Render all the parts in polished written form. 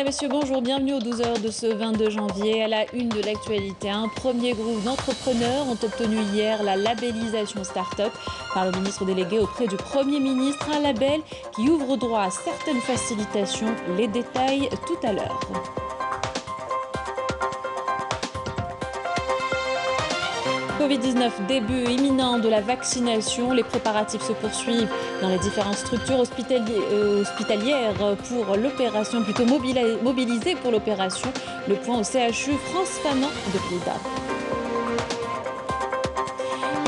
Mesdames, Messieurs, bonjour, bienvenue aux 12 heures de ce 22 janvier. À la une de l'actualité, un premier groupe d'entrepreneurs ont obtenu hier la labellisation Start-up par le ministre délégué auprès du Premier ministre, un label qui ouvre droit à certaines facilitations. Les détails tout à l'heure. Covid-19, début imminent de la vaccination. Les préparatifs se poursuivent dans les différentes structures hospitalières pour l'opération, plutôt mobilisées pour l'opération. Le point au CHU France Fanon de Plida.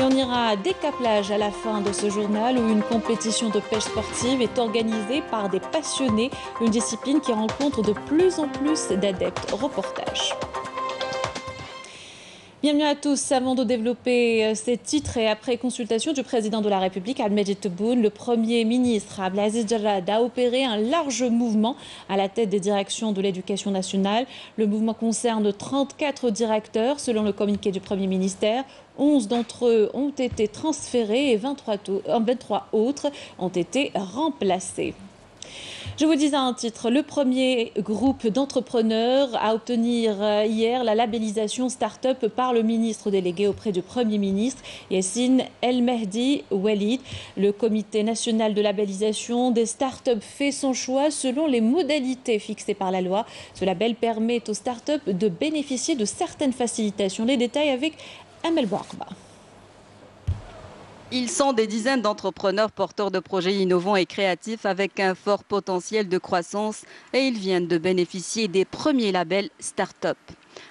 Et on ira à Décaplage à la fin de ce journal où une compétition de pêche sportive est organisée par des passionnés, une discipline qui rencontre de plus en plus d'adeptes. Reportage. Bienvenue à tous. Avant de développer ces titres et après consultation du président de la République, Abdelmajid Tebboune, le Premier ministre Abdelaziz Jarrad a opéré un large mouvement à la tête des directions de l'éducation nationale. Le mouvement concerne 34 directeurs selon le communiqué du Premier ministère. 11 d'entre eux ont été transférés et 23 autres ont été remplacés. Je vous disais un titre, le premier groupe d'entrepreneurs à obtenir hier la labellisation Start-up par le ministre délégué auprès du Premier ministre, Yassine El Mehdi Walid. Le comité national de labellisation des start-up fait son choix selon les modalités fixées par la loi. Ce label permet aux start-up de bénéficier de certaines facilitations. Les détails avec Amel Bouarba. Ils sont des dizaines d'entrepreneurs porteurs de projets innovants et créatifs avec un fort potentiel de croissance et ils viennent de bénéficier des premiers labels Start-up.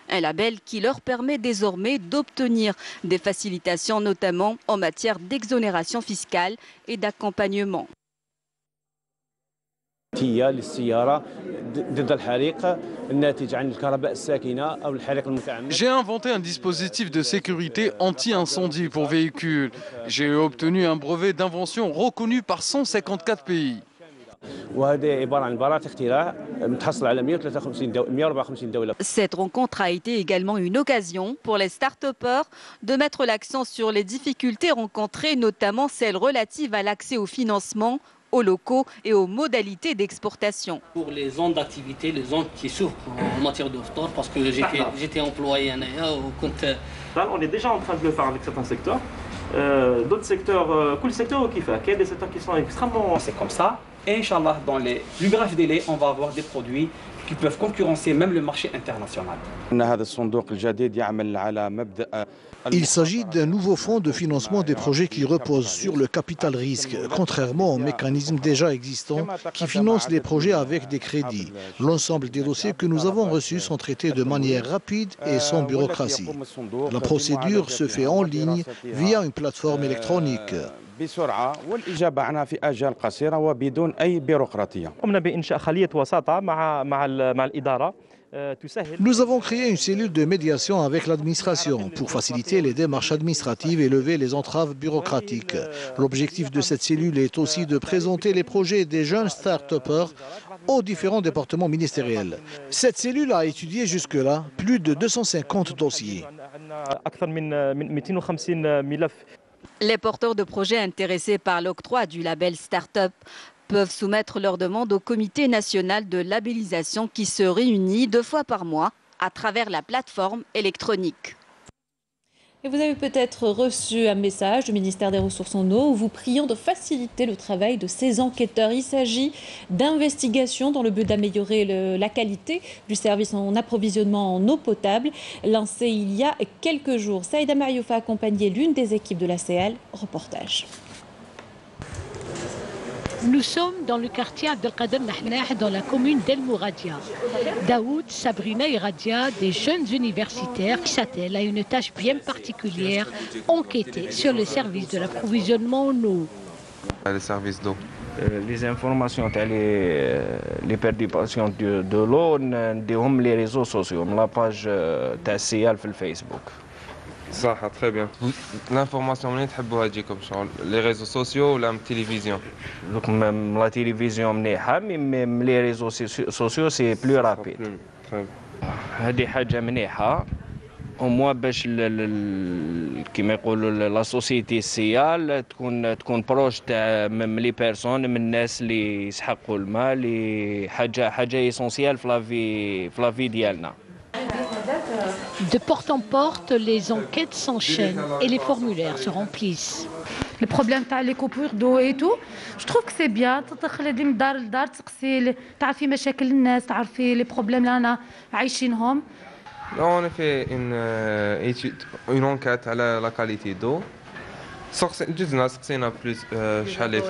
Un label qui leur permet désormais d'obtenir des facilitations notamment en matière d'exonération fiscale et d'accompagnement. J'ai inventé un dispositif de sécurité anti-incendie pour véhicules. J'ai obtenu un brevet d'invention reconnu par 154 pays. Cette rencontre a été également une occasion pour les start-upers de mettre l'accent sur les difficultés rencontrées, notamment celles relatives à l'accès au financement, aux locaux et aux modalités d'exportation. Pour les zones d'activité, les zones qui souffrent en matière de store, parce que j'étais employé au compte. On est déjà en train de le faire avec certains secteurs. D'autres secteurs, tout le secteur qui fait, il y a des secteurs qui sont extrêmement... C'est comme ça. Et Inch'Allah, dans les plus brefs délais, on va avoir des produits qui peuvent concurrencer même le marché international. Il s'agit d'un nouveau fonds de financement des projets qui repose sur le capital risque, contrairement aux mécanismes déjà existants qui financent les projets avec des crédits. L'ensemble des dossiers que nous avons reçus sont traités de manière rapide et sans bureaucratie. La procédure se fait en ligne via une plateforme électronique. Nous avons créé une cellule de médiation avec l'administration pour faciliter les démarches administratives et lever les entraves bureaucratiques. L'objectif de cette cellule est aussi de présenter les projets des jeunes start-upers aux différents départements ministériels. Cette cellule a étudié jusque-là plus de 250 dossiers. Les porteurs de projets intéressés par l'octroi du label Start-up peuvent soumettre leur demande au comité national de labellisation qui se réunit 2 fois par mois à travers la plateforme électronique. Et vous avez peut-être reçu un message du ministère des Ressources en eau où vous prions de faciliter le travail de ces enquêteurs. Il s'agit d'investigations dans le but d'améliorer la qualité du service en approvisionnement en eau potable, lancé il y a quelques jours. Saïda Mariouf a accompagné l'une des équipes de l'ACL. Reportage. Nous sommes dans le quartier Abdelkader Nahnah, dans la commune d'El Mouradia. Daoud, Sabrina et Radia, des jeunes universitaires qui s'attellent à une tâche bien particulière, enquêter sur le service de l'approvisionnement en eau. Les services d'eau. Les informations, les perturbations de l'eau, les réseaux sociaux, la page TACL sur Facebook. Ça, très bien. L'information, les réseaux sociaux ou la télévision? Même la télévision, mais les réseaux sociaux, c'est plus rapide. au moins باش كيما يقولوا لا سوسيتي السيال تكون بروش تاع ميم لي بيرسون من الناس اللي يسحقوا الماء اللي حاجه ايسونسيال في لا في ديالنا. De porte en porte, les enquêtes s'enchaînent et les formulaires se remplissent. Le problème تاع les coupures d'eau et tout, je trouve que c'est bien. تخلدي من دار لدار تسقسي تعرفي مشاكل الناس تعرفي les problèmes اللي رانا عايشينهم. On a fait une enquête à la qualité d'eau. جزنا سقسينا بلوس شحال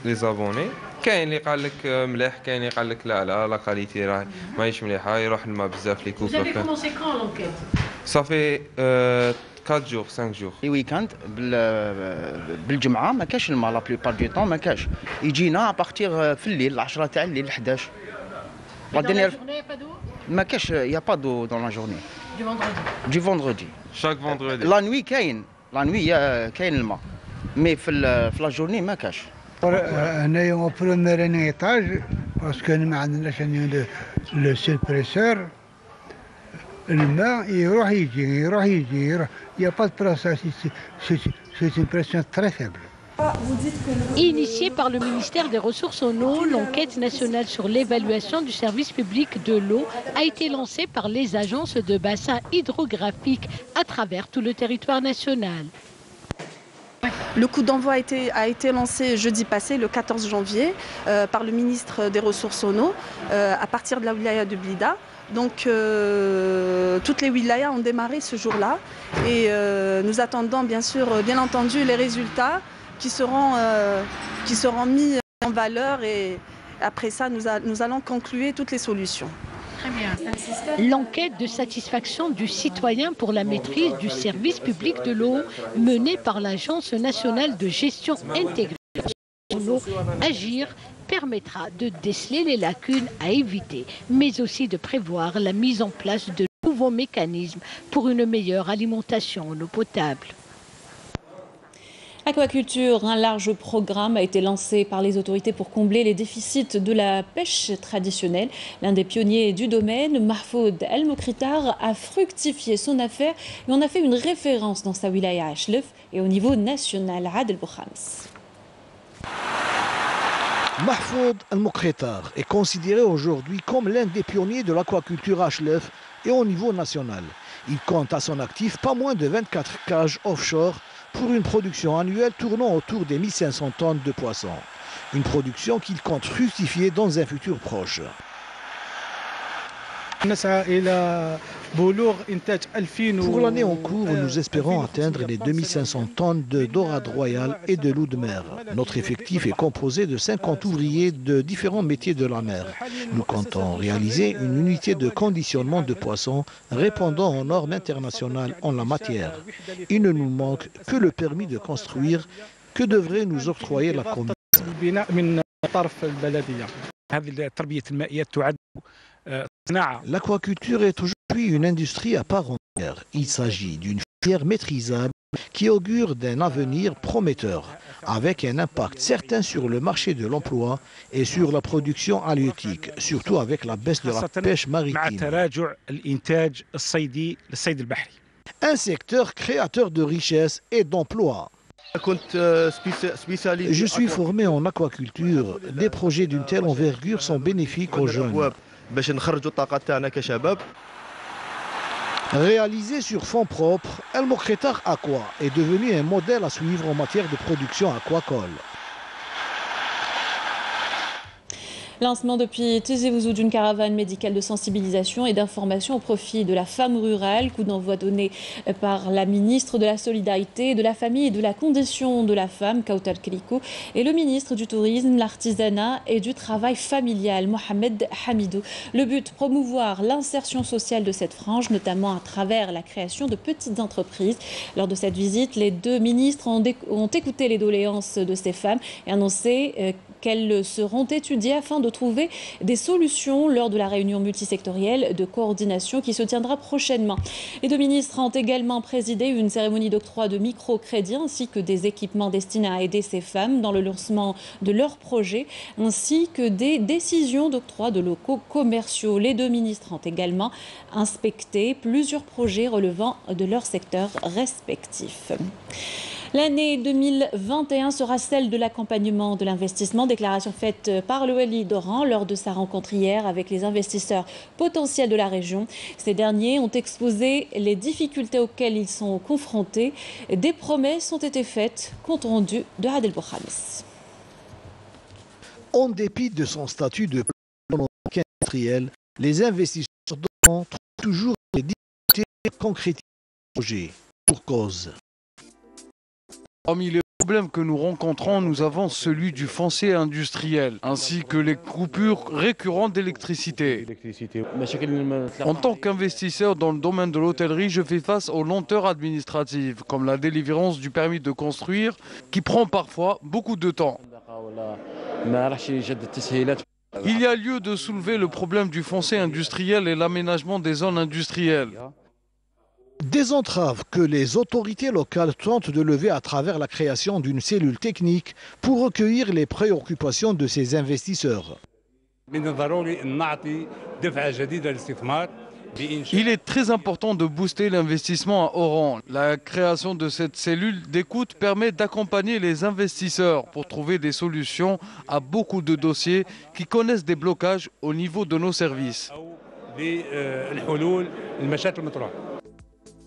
les abonnés. كاين اللي قال لك مليح كاين اللي قال لك لا لا كاليتي راه ماهيش مليحه يروح الماء بزاف لي كوفر. Vous avez commencé quand l'enquête? Ça fait 4 jours 5 jours. لي ويكاند بالجمعه ما كاش الماء لا بلوبار دو طون ما كاش يجينا ابارتيغ في الليل 10 تاع الليل 11. Dans la journée, il n'y a pas d'eau? ما كاش يا با دو دون لا جورني. Du vendredi. Du vendredi. Chaque vendredi. La nuit كاين كاين الماء مي في لا جورني ما كاش. هنايا اون بروميير ايطاج باسكو ما عندناش لو سيل بريسور الماء يروح يجي يا با دو بريسور سي une pression très faible. Initiée par le ministère des Ressources en eau, l'enquête nationale sur l'évaluation du service public de l'eau a été lancée par les agences de bassins hydrographiques à travers tout le territoire national. Le coup d'envoi a été lancé jeudi passé, le 14 janvier, par le ministre des Ressources en eau, à partir de la wilaya de Blida. Donc toutes les wilayas ont démarré ce jour-là et nous attendons bien entendu les résultats qui seront mis en valeur et après ça nous allons conclure toutes les solutions. Très bien. L'enquête de satisfaction du citoyen pour la maîtrise du service public de l'eau menée par l'Agence nationale de gestion intégrée de l'eau, Agir, permettra de déceler les lacunes à éviter, mais aussi de prévoir la mise en place de nouveaux mécanismes pour une meilleure alimentation en eau potable. Aquaculture, un large programme a été lancé par les autorités pour combler les déficits de la pêche traditionnelle. L'un des pionniers du domaine, Mahfoud El Mokritar, a fructifié son affaire et on a fait une référence dans sa wilaya à Chlef et au niveau national à Adel Boukhams. Mahfoud El Mokritar est considéré aujourd'hui comme l'un des pionniers de l'aquaculture à Chlef et au niveau national. Il compte à son actif pas moins de 24 cages offshore pour une production annuelle tournant autour des 1500 tonnes de poissons. Une production qu'il compte fructifier dans un futur proche. Pour l'année en cours, nous espérons atteindre les 2500 tonnes de dorade royale et de loup de mer. Notre effectif est composé de 50 ouvriers de différents métiers de la mer. Nous comptons réaliser une unité de conditionnement de poissons répondant aux normes internationales en la matière. Il ne nous manque que le permis de construire que devrait nous octroyer la commune. L'aquaculture est aujourd'hui une industrie à part entière. Il s'agit d'une filière maîtrisable qui augure d'un avenir prometteur, avec un impact certain sur le marché de l'emploi et sur la production halieutique, surtout avec la baisse de la pêche maritime. Un secteur créateur de richesses et d'emplois. Je suis formé en aquaculture. Des projets d'une telle envergure sont bénéfiques aux jeunes. Réalisé sur fonds propres, El Mokritar Aqua est devenu un modèle à suivre en matière de production aquacole. Lancement depuis Tizi Ouzou d'une caravane médicale de sensibilisation et d'information au profit de la femme rurale. Coup d'envoi donné par la ministre de la Solidarité, de la Famille et de la Condition de la Femme, Kautal Keliko, et le ministre du Tourisme, l'Artisanat et du Travail familial, Mohamed Hamidou. Le but, promouvoir l'insertion sociale de cette frange, notamment à travers la création de petites entreprises. Lors de cette visite, les deux ministres ont écouté les doléances de ces femmes et annoncé qu'elles seront étudiées afin de trouver des solutions lors de la réunion multisectorielle de coordination qui se tiendra prochainement. Les deux ministres ont également présidé une cérémonie d'octroi de microcrédits ainsi que des équipements destinés à aider ces femmes dans le lancement de leurs projets, ainsi que des décisions d'octroi de locaux commerciaux. Les deux ministres ont également inspecté plusieurs projets relevant de leur secteur respectif. L'année 2021 sera celle de l'accompagnement de l'investissement, déclaration faite par le Wali d'Oran lors de sa rencontre hier avec les investisseurs potentiels de la région. Ces derniers ont exposé les difficultés auxquelles ils sont confrontés. Des promesses ont été faites, compte rendu de Adel Bouhamis. En dépit de son statut de plan industriel, les investisseurs d'Oran trouvent toujours des difficultés à concrétiser le projet. Pour cause. Parmi les problèmes que nous rencontrons, nous avons celui du foncier industriel, ainsi que les coupures récurrentes d'électricité. En tant qu'investisseur dans le domaine de l'hôtellerie, je fais face aux lenteurs administratives, comme la délivrance du permis de construire, qui prend parfois beaucoup de temps. Il y a lieu de soulever le problème du foncier industriel et l'aménagement des zones industrielles. Des entraves que les autorités locales tentent de lever à travers la création d'une cellule technique pour recueillir les préoccupations de ces investisseurs. Il est très important de booster l'investissement à Oran. La création de cette cellule d'écoute permet d'accompagner les investisseurs pour trouver des solutions à beaucoup de dossiers qui connaissent des blocages au niveau de nos services.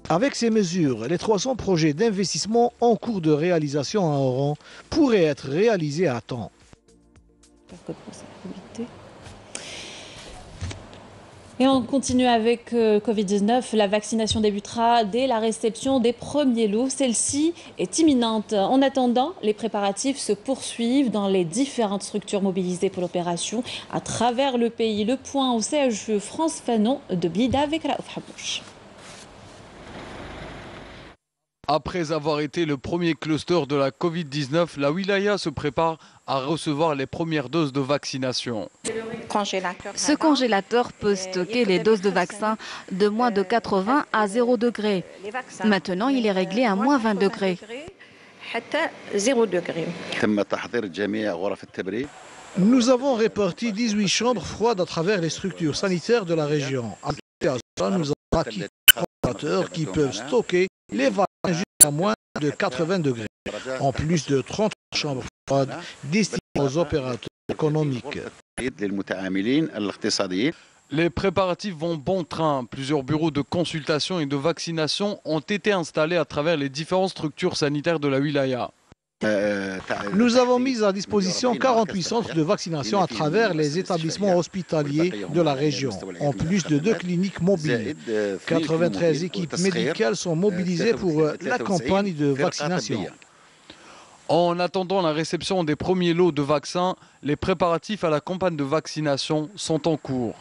Avec ces mesures, les 300 projets d'investissement en cours de réalisation à Oran pourraient être réalisés à temps. Et on continue avec Covid-19. La vaccination débutera dès la réception des premiers lots. Celle-ci est imminente. En attendant, les préparatifs se poursuivent dans les différentes structures mobilisées pour l'opération à travers le pays. Le point au CHE France Fanon de Blida avec Raouf Habouch. Après avoir été le premier cluster de la Covid-19, la wilaya se prépare à recevoir les premières doses de vaccination. Ce congélateur peut stocker les doses de vaccin de moins de 80 à 0 degrés. Maintenant, il est réglé à moins 20 degrés. Nous avons réparti 18 chambres froides à travers les structures sanitaires de la région. Après ça, nous avons acquis des congélateurs qui peuvent stocker les vaccins jusqu'à moins de 80 degrés, en plus de 30 chambres froides destinées aux opérateurs économiques. Les préparatifs vont bon train. Plusieurs bureaux de consultation et de vaccination ont été installés à travers les différentes structures sanitaires de la wilaya. Nous avons mis à disposition 48 centres de vaccination à travers les établissements hospitaliers de la région, en plus de 2 cliniques mobiles. 93 équipes médicales sont mobilisées pour la campagne de vaccination. En attendant la réception des premiers lots de vaccins, les préparatifs à la campagne de vaccination sont en cours.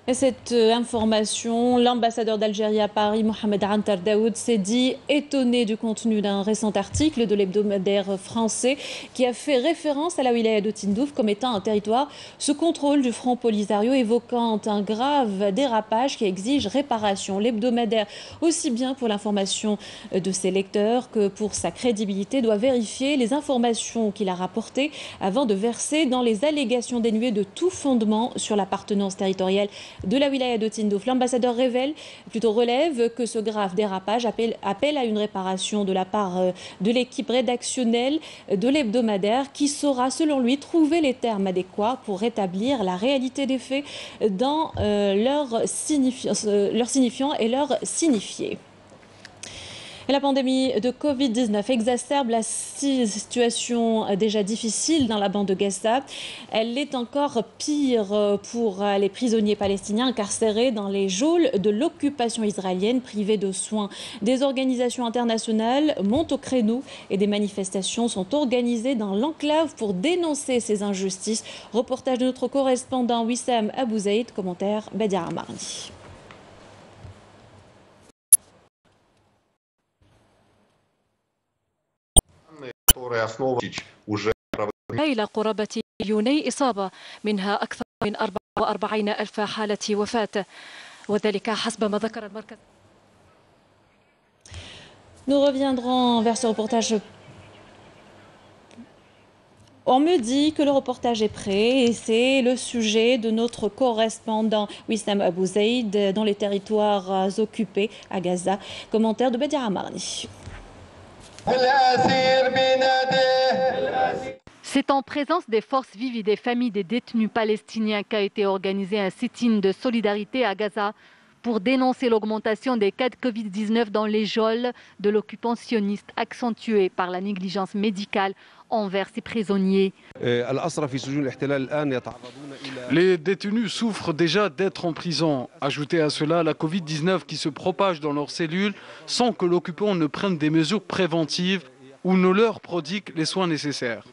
Et cette information, l'ambassadeur d'Algérie à Paris, Mohamed Antar Daoud, s'est dit étonné du contenu d'un récent article de l'hebdomadaire français qui a fait référence à la wilaya de Tindouf comme étant un territoire sous contrôle du Front Polisario, évoquant un grave dérapage qui exige réparation. L'hebdomadaire, aussi bien pour l'information de ses lecteurs que pour sa crédibilité, doit vérifier les informations qu'il a rapportées avant de verser dans les allégations dénuées de tout fondement sur l'appartenance territoriale de la wilaya de Tindouf. L'ambassadeur relève que ce grave dérapage appelle à une réparation de la part de l'équipe rédactionnelle de l'hebdomadaire qui saura, selon lui, trouver les termes adéquats pour rétablir la réalité des faits dans leur signifiant et leur signifié. Et la pandémie de Covid-19 exacerbe la situation déjà difficile dans la bande de Gaza. Elle est encore pire pour les prisonniers palestiniens incarcérés dans les geôles de l'occupation israélienne, privés de soins. Des organisations internationales montent au créneau et des manifestations sont organisées dans l'enclave pour dénoncer ces injustices. Reportage de notre correspondant Wissam Abouzaïd, commentaire Badia Amarni. إلى قرابة مليوني إصابة منها أكثر من 44,000 حالة وفاة وذلك حسب ما ذكر المركز. Nous reviendrons vers ce reportage. On me dit que le reportage est prêt et c'est le sujet de notre correspondant Wissam Abou Zaid dans les territoires occupés à Gaza. Commentaire de Bedia Amarni. C'est en présence des forces vives et des familles des détenus palestiniens qu'a été organisé un sit-in de solidarité à Gaza pour dénoncer l'augmentation des cas de Covid-19 dans les geôles de l'occupant sioniste accentuée par la négligence médicale envers ses prisonniers. Les détenus souffrent déjà d'être en prison. Ajoutez à cela la Covid-19 qui se propage dans leurs cellules sans que l'occupant ne prenne des mesures préventives ou ne leur prodigue les soins nécessaires.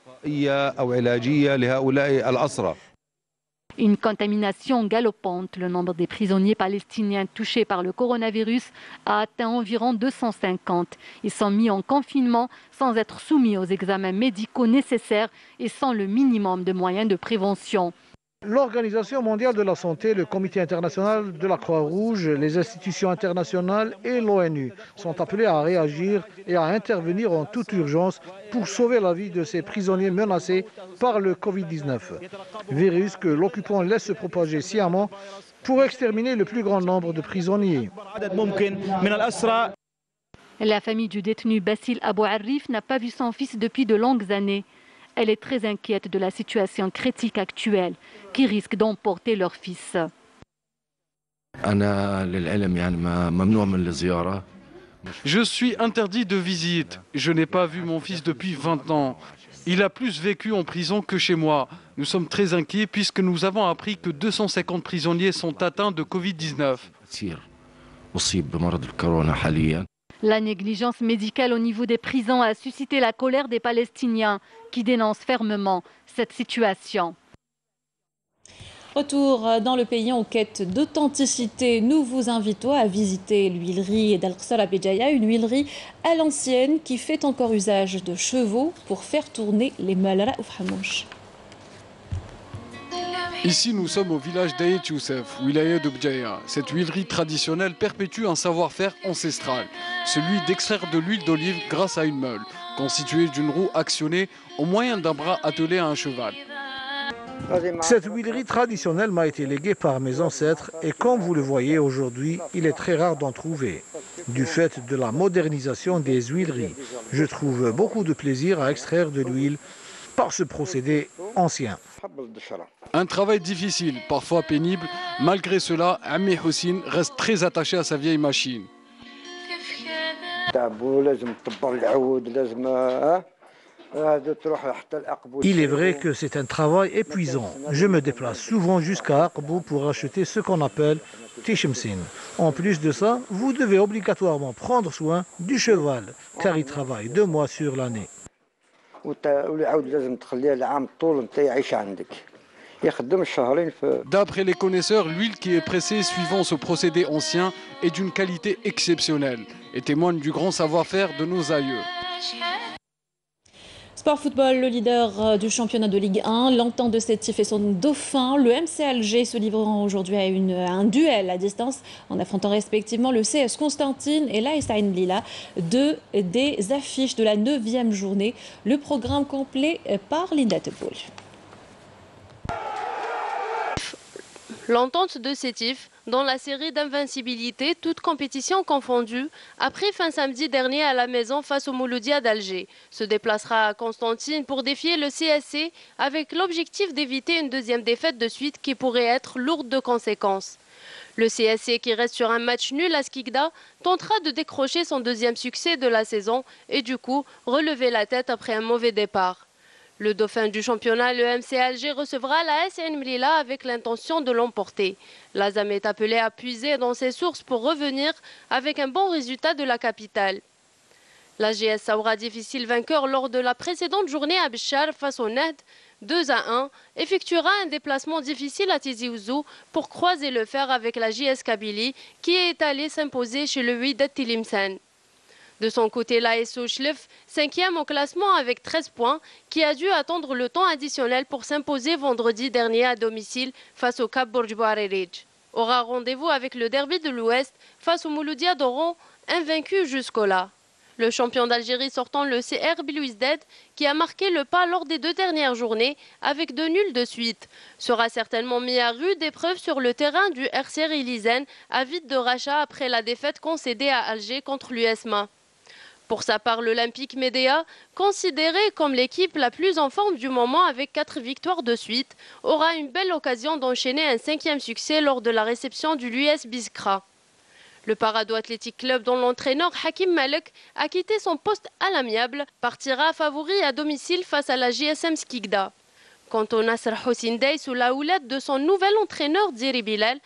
Une contamination galopante. Le nombre des prisonniers palestiniens touchés par le coronavirus a atteint environ 250. Ils sont mis en confinement sans être soumis aux examens médicaux nécessaires et sans le minimum de moyens de prévention. L'Organisation mondiale de la santé, le Comité international de la Croix-Rouge, les institutions internationales et l'ONU sont appelés à réagir et à intervenir en toute urgence pour sauver la vie de ces prisonniers menacés par le Covid-19. Virus que l'occupant laisse se propager sciemment pour exterminer le plus grand nombre de prisonniers. La famille du détenu Bassil Abou Arif n'a pas vu son fils depuis de longues années. Elle est très inquiète de la situation critique actuelle qui risque d'emporter leur fils. Je suis interdit de visite. Je n'ai pas vu mon fils depuis 20 ans. Il a plus vécu en prison que chez moi. Nous sommes très inquiets puisque nous avons appris que 250 prisonniers sont atteints de Covid-19. La négligence médicale au niveau des prisons a suscité la colère des Palestiniens qui dénoncent fermement cette situation. Retour dans le pays en quête d'authenticité. Nous vous invitons à visiter l'huilerie d'Al-Qsar à Béjaïa, une huilerie à l'ancienne qui fait encore usage de chevaux pour faire tourner les malra ou hamouch. Ici, nous sommes au village d'Ayet Youssef, wilaya de Béjaïa. Cette huilerie traditionnelle perpétue un savoir-faire ancestral, celui d'extraire de l'huile d'olive grâce à une meule, constituée d'une roue actionnée au moyen d'un bras attelé à un cheval. Cette huilerie traditionnelle m'a été léguée par mes ancêtres et comme vous le voyez aujourd'hui, il est très rare d'en trouver. Du fait de la modernisation des huileries, je trouve beaucoup de plaisir à extraire de l'huile par ce procédé ancien. Un travail difficile, parfois pénible. Malgré cela, Ami Houssine reste très attaché à sa vieille machine. Il est vrai que c'est un travail épuisant. Je me déplace souvent jusqu'à Aqbou pour acheter ce qu'on appelle Tishmsin. En plus de ça, vous devez obligatoirement prendre soin du cheval, car il travaille 2 mois sur l'année. D'après les connaisseurs, l'huile qui est pressée suivant ce procédé ancien est d'une qualité exceptionnelle et témoigne du grand savoir-faire de nos aïeux. Sport football, le leader du championnat de Ligue 1, l'Entente de Sétif et son dauphin, le MC Alger, se livreront aujourd'hui à un duel à distance en affrontant respectivement le CS Constantine et l'AS Ain Blila, 2 des affiches de la 9e journée. Le programme complet par Linda Teboul. L'Entente de Sétif, dans la série d'invincibilité, toutes compétitions confondues, a pris fin samedi dernier à la maison face au Mouloudia d'Alger. Se déplacera à Constantine pour défier le CSC avec l'objectif d'éviter une 2e défaite de suite qui pourrait être lourde de conséquences. Le CSC, qui reste sur un match nul à Skikda, tentera de décrocher son 2e succès de la saison et du coup relever la tête après un mauvais départ. Le dauphin du championnat, le MC Alger, recevra la AS Ain Blila avec l'intention de l'emporter. L'Azam est appelé à puiser dans ses sources pour revenir avec un bon résultat de la capitale. La GS Saoura, difficile vainqueur lors de la précédente journée à Béchar face au Nahd, 2-1, effectuera un déplacement difficile à Tizi Ouzou pour croiser le fer avec la JS Kabylie qui est allée s'imposer chez le Wydad Tilimsan. De son côté, l'AS Ochlef, 5e au classement avec 13 points, qui a dû attendre le temps additionnel pour s'imposer vendredi dernier à domicile face au Cap Borj Bouarerij. Aura rendez-vous avec le derby de l'Ouest face au Mouloudia d'Oran, invaincu jusque-là. Le champion d'Algérie sortant le CR Belouizdad, qui a marqué le pas lors des 2 dernières journées avec 2 nuls de suite, sera certainement mis à rude épreuve sur le terrain du RC Elizen, avide de rachat après la défaite concédée à Alger contre l'USMA. Pour sa part, l'Olympique Médéa, considéré comme l'équipe la plus en forme du moment avec 4 victoires de suite, aura une belle occasion d'enchaîner un 5e succès lors de la réception du l'US Biskra. Le Parado Athletic Club, dont l'entraîneur Hakim Malek a quitté son poste à l'amiable, partira favori à domicile face à la JSM Skikda. Quant au Nasr Hossein Dey, sous la houlette de son nouvel entraîneur Djeri Bilal,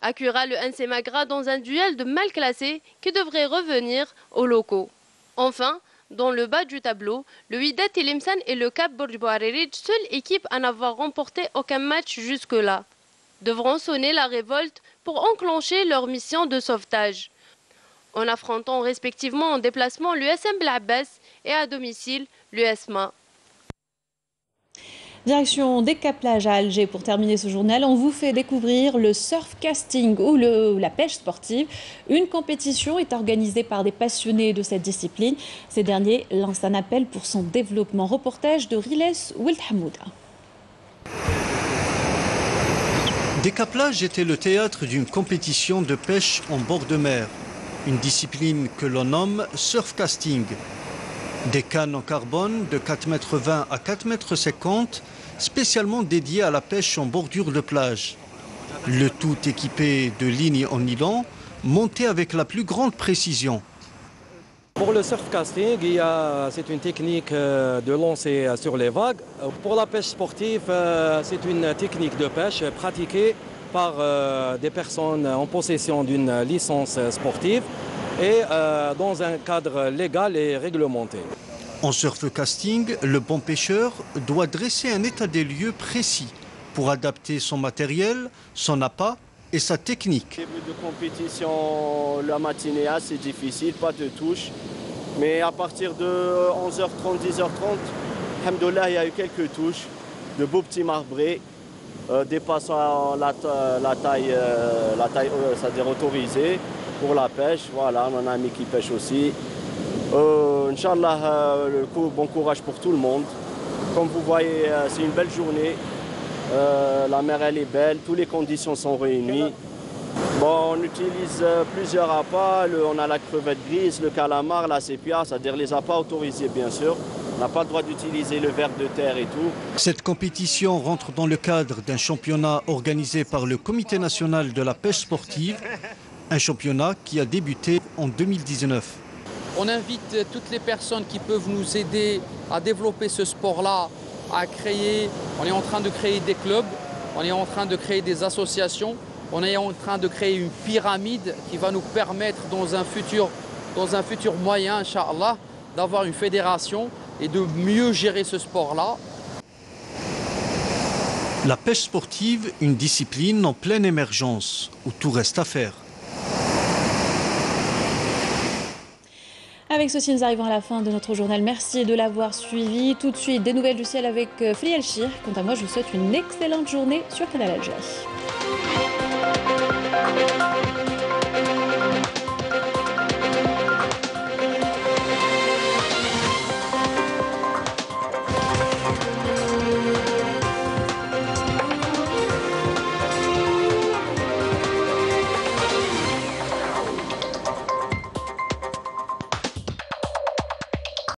accueillera le NC Magra dans un duel de mal classé qui devrait revenir aux locaux. Enfin, dans le bas du tableau, le Wydad Tlemcen et le Cap Borj Bouarerij, seule équipe à n'avoir remporté aucun match jusque-là, devront sonner la révolte pour enclencher leur mission de sauvetage, en affrontant respectivement en déplacement l'USM Blabbas et à domicile l'USMA. Direction Décaplage à Alger pour terminer ce journal. On vous fait découvrir le surfcasting ou la pêche sportive. Une compétition est organisée par des passionnés de cette discipline. Ces derniers lancent un appel pour son développement. Reportage de Riles Ouelthamouda. Décaplage était le théâtre d'une compétition de pêche en bord de mer. Une discipline que l'on nomme surfcasting. Des cannes en carbone de 4,20 m à 4,50 m, spécialement dédiées à la pêche en bordure de plage. Le tout équipé de lignes en nylon, montées avec la plus grande précision. Pour le surfcasting, c'est une technique de lancer sur les vagues. Pour la pêche sportive, c'est une technique de pêche pratiquée par des personnes en possession d'une licence sportive et dans un cadre légal et réglementé. En surfcasting, le bon pêcheur doit dresser un état des lieux précis pour adapter son matériel, son appât et sa technique. Début de compétition, la matinée assez difficile, pas de touche. Mais à partir de 11h30, 10h30, alhamdoulilah, il y a eu quelques touches, de beaux petits marbrés, dépassant la taille c'est-à-dire autorisée pour la pêche. Voilà, on a un ami qui pêche aussi. Inch'Allah, bon courage pour tout le monde. Comme vous voyez, c'est une belle journée. La mer, elle est belle, toutes les conditions sont réunies. Bon, on utilise plusieurs appâts. On a la crevette grise, le calamar, la sépia, c'est-à-dire les appâts autorisés, bien sûr. On n'a pas le droit d'utiliser le ver de terre et tout. Cette compétition rentre dans le cadre d'un championnat organisé par le Comité national de la pêche sportive, un championnat qui a débuté en 2019. On invite toutes les personnes qui peuvent nous aider à développer ce sport-là, à créer. On est en train de créer des clubs, on est en train de créer des associations, on est en train de créer une pyramide qui va nous permettre dans un futur moyen, Inch'Allah, d'avoir une fédération et de mieux gérer ce sport-là. La pêche sportive, une discipline en pleine émergence, où tout reste à faire. Avec ceci, nous arrivons à la fin de notre journal. Merci de l'avoir suivi. Tout de suite, des nouvelles du ciel avec Fli El-Chir. Quant à moi, je vous souhaite une excellente journée sur Canal Algérie.